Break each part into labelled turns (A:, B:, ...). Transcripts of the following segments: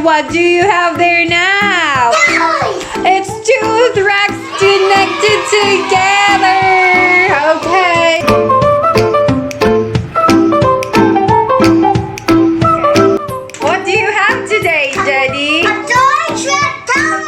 A: what do you have there now? It's two tracks connected together. Okay. What do you have today, Jedi?
B: A toy tractor!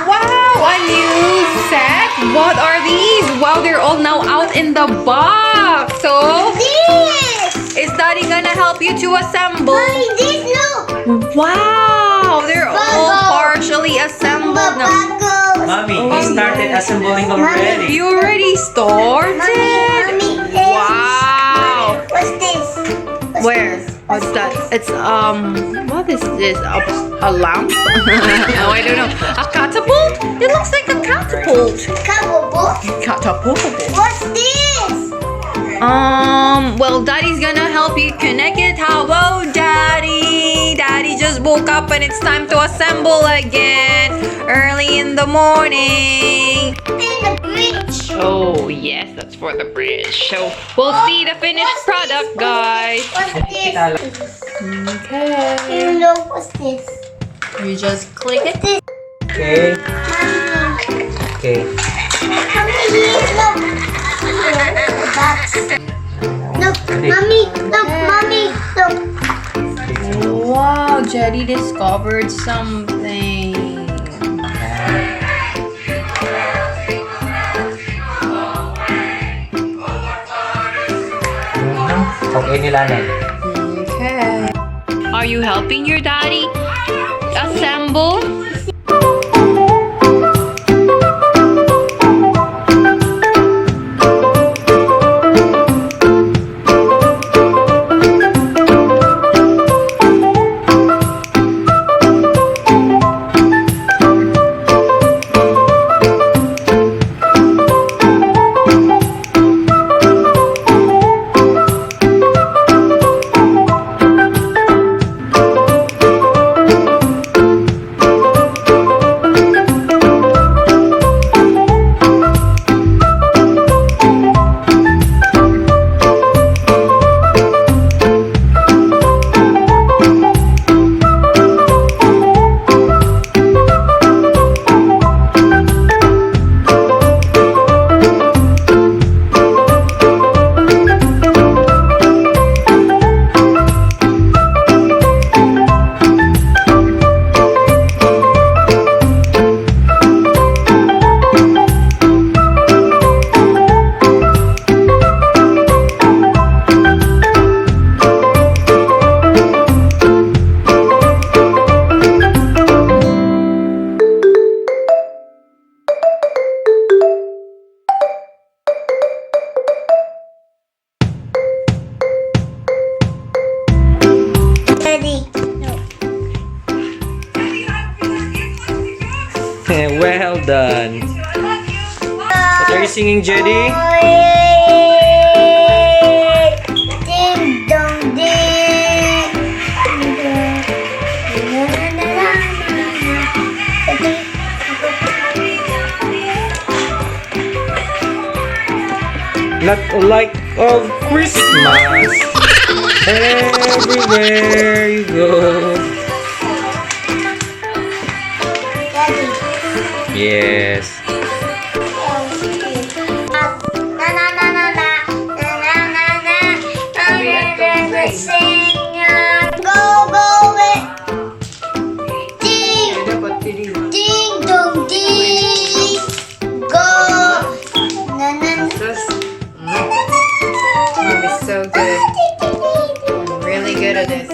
A: Wow, a new set. What are these? Wow, they're all now out in the box. So,
B: This!
A: is Daddy gonna help you to assemble?
B: Mommy, this look!
A: Wow, they're all
B: Bubble.
A: partially assembled now.
B: Buckles!
C: Mommy, you started assembling already.
A: You already started?
B: Mommy, this.
A: Wow.
B: What's this?
A: Where? What's that? It's what is this? A lamp? No, I don't know. A catapult? It looks like a catapult.
B: Catapult?
A: Catapult.
B: What's this?
A: Well, Daddy's gonna help you connect it. How about Daddy? Daddy just woke up and it's time to assemble again. Early in the morning.
B: In the bridge.
A: Oh, yes, that's for the bridge. So, we'll see the finished product, guys.
B: What's this?
A: Okay.
B: You know what's this?
A: You just click it.
B: This.
C: Okay.
B: Mommy.
C: Okay.
B: Mommy, look. The box. Look, mommy, look, mommy, look.
A: Wow, Jedi discovered something.
C: Okay nila na.
A: Okay. Are you helping your daddy assemble?
C: Well done. What are you singing, Jedi?
B: Ding dong ding.
C: Not like of Christmas. Everywhere you go.
B: Daddy.
C: Yes.
A: So good. I'm really good at this.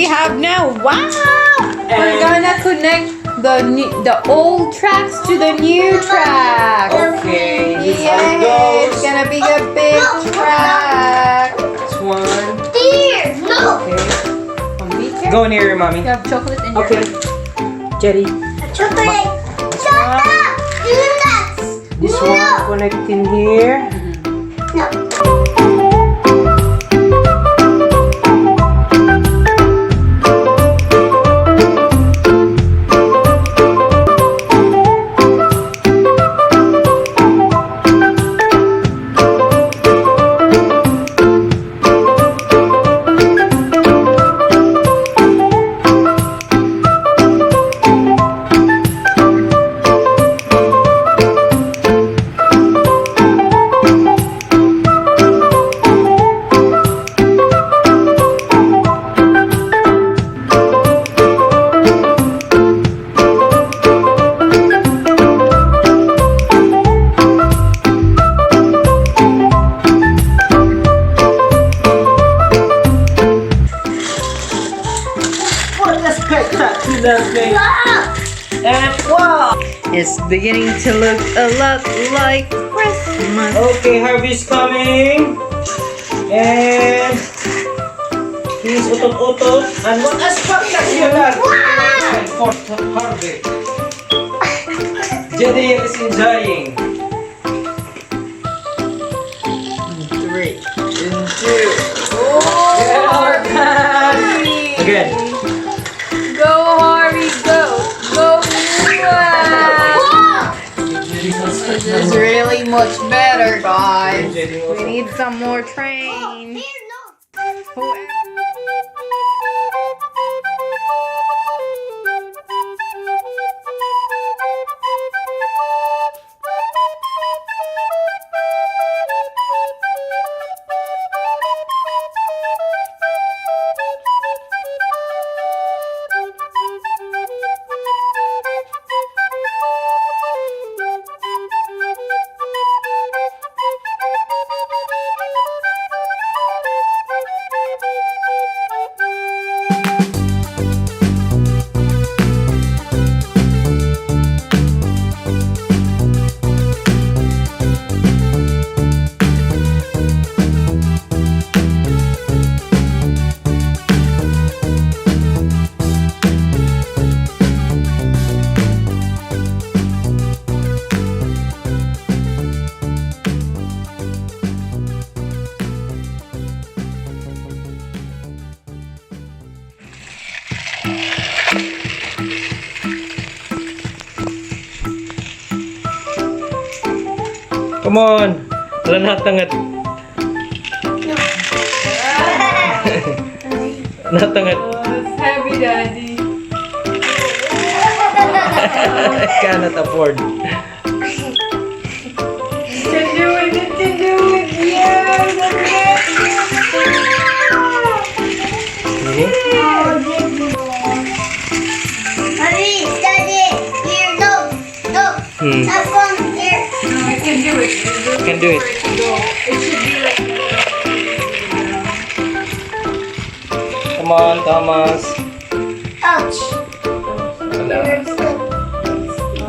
A: we have now? Wow! We're gonna connect the old tracks to the new track.
C: Okay, this
A: Yay!
C: how it
A: It's
C: goes.
A: gonna be a big track.
C: This one.
B: Here, no.
C: Okay. Go near your mommy.
A: You have chocolate in your
C: Okay. Jetty.
B: Chocolate. Shut up. Do nuts.
C: This one connect in here.
B: No.
C: And wow!
A: It's beginning to look a lot like Christmas.
C: Okay, Harvey's coming. And he's utot-utot. And what a spectacular for Harvey. Jediel is enjoying. 3 and 2.
A: Oh,
C: Harvey! Again.
A: Go, Harvey, go! Go! Wow. This is really much better, guys. We need some more trains. Whoever-
C: Come on. Wala natangat. Natangat.
A: It's heavy, Daddy.
C: I cannot afford.
A: You can do it, you can do it. Yeah, that's it.
B: Mommy, Daddy, here, no, no. That one here.
A: No, you can do it.
C: You can do it.
A: It should be like
C: Come on, Thomas.
B: Ouch.
C: Wala.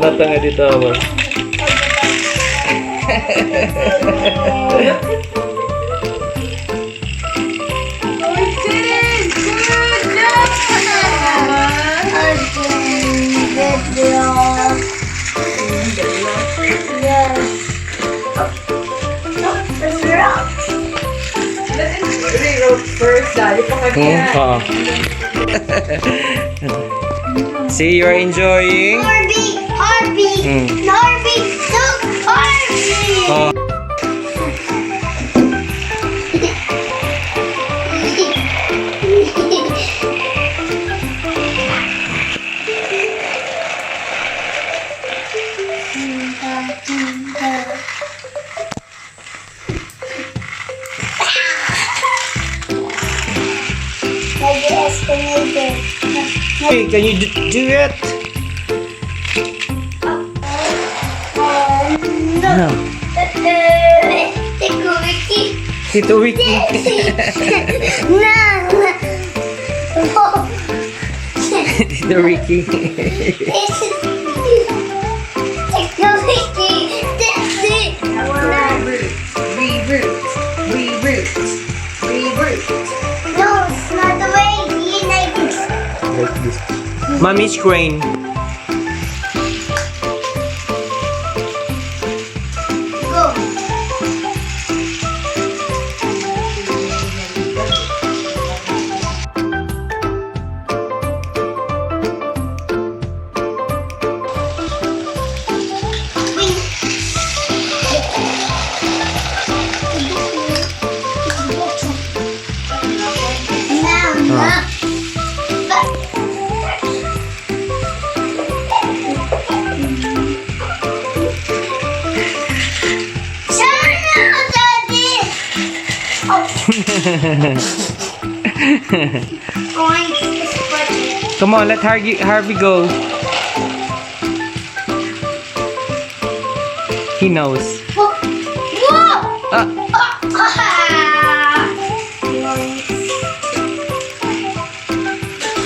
C: Natangat dito ako.
A: Oh, we did it! Good job!
B: Good job. Yes. Let's rock.
A: Rewrote first, Daddy.
C: Oo. See, you're enjoying.
B: Harvey, Harvey, Harvey, look, Harvey.
C: Oh.
B: Like the escalator.
C: Hey, can you do it?
B: No.
C: No.
B: Tiko Wiki.
C: Tito Wiki.
B: No.
C: the Ricky.
B: This is technology. That's it.
A: Reroute.
B: No, it's not the way. You like this.
C: Like this. Mommy's crane.
B: Go. Now.
C: Come on, let Harvey go. He knows.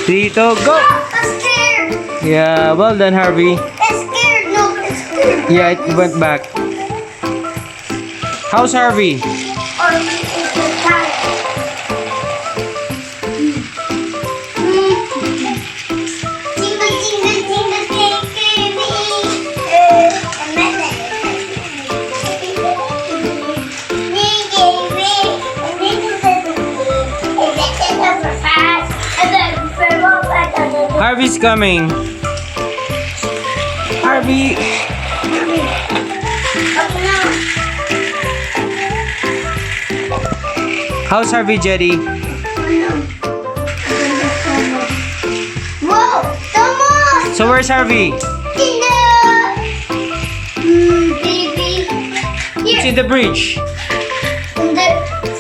C: Dito, go!
B: I'm scared.
C: Yeah, well done, Harvey.
B: It's scared. No, it's scared.
C: Yeah, it went back. How's Harvey?
B: Or it's a cat. Jingle, jingle, jingle, baby.
C: Harvey's coming. Harvey. How's Harvey, Jedi?
B: Whoa, Thomas!
C: So where's Harvey?
B: In the baby.
C: It's in the bridge.
B: In the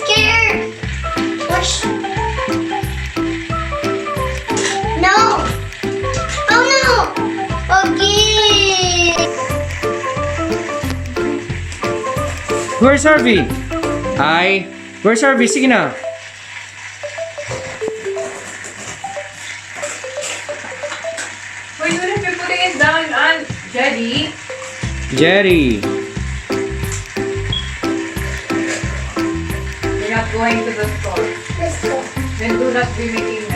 B: scared. Push. No. Oh no. Okay.
C: Where's Harvey? Hi. Where's Harvey? Sige na.
A: Wait, what if you're putting it down on Jedi?
C: Jedi.
A: You're not going to the store.
B: Let's go.
A: Then do not be making mess.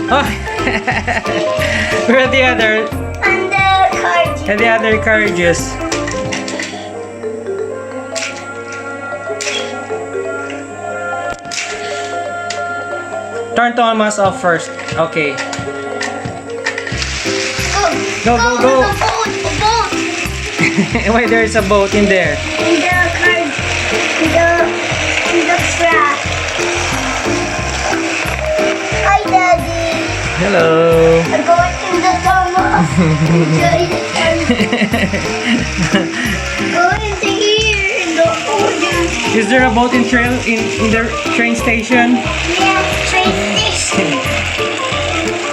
C: Oh. Where are the other
B: And the card.
C: and the other carriages? Turn Thomas off first. Okay. Go, go, go.
B: The boat. The boat.
C: Wait, there is a boat in there.
B: In the card. In the track. Hi, Daddy.
C: Hello.
B: I'm going in the Thomas. Going to here in the ocean.
C: Is there a boat in the train station?
B: Yeah, train station.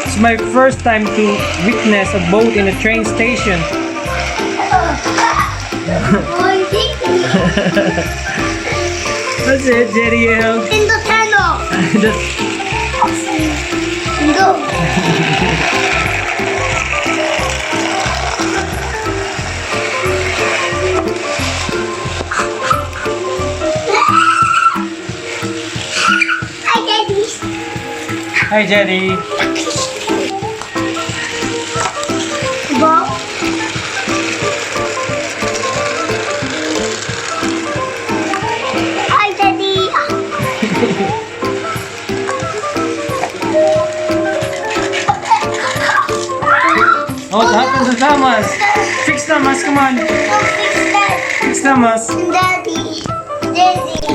C: It's my first time to witness a boat in a train station.
B: Oh, Daddy.
C: That's it, Jediel.
B: In the tunnel. Go. Hi, Daddy.
C: Hi, Jedi.
B: Go. Hi, Daddy.
C: Oh, what happened to Thomas? Fix Thomas, come on.
B: Go fix that.
C: Fix Thomas.
B: Daddy. Daddy.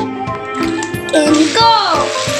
B: And go.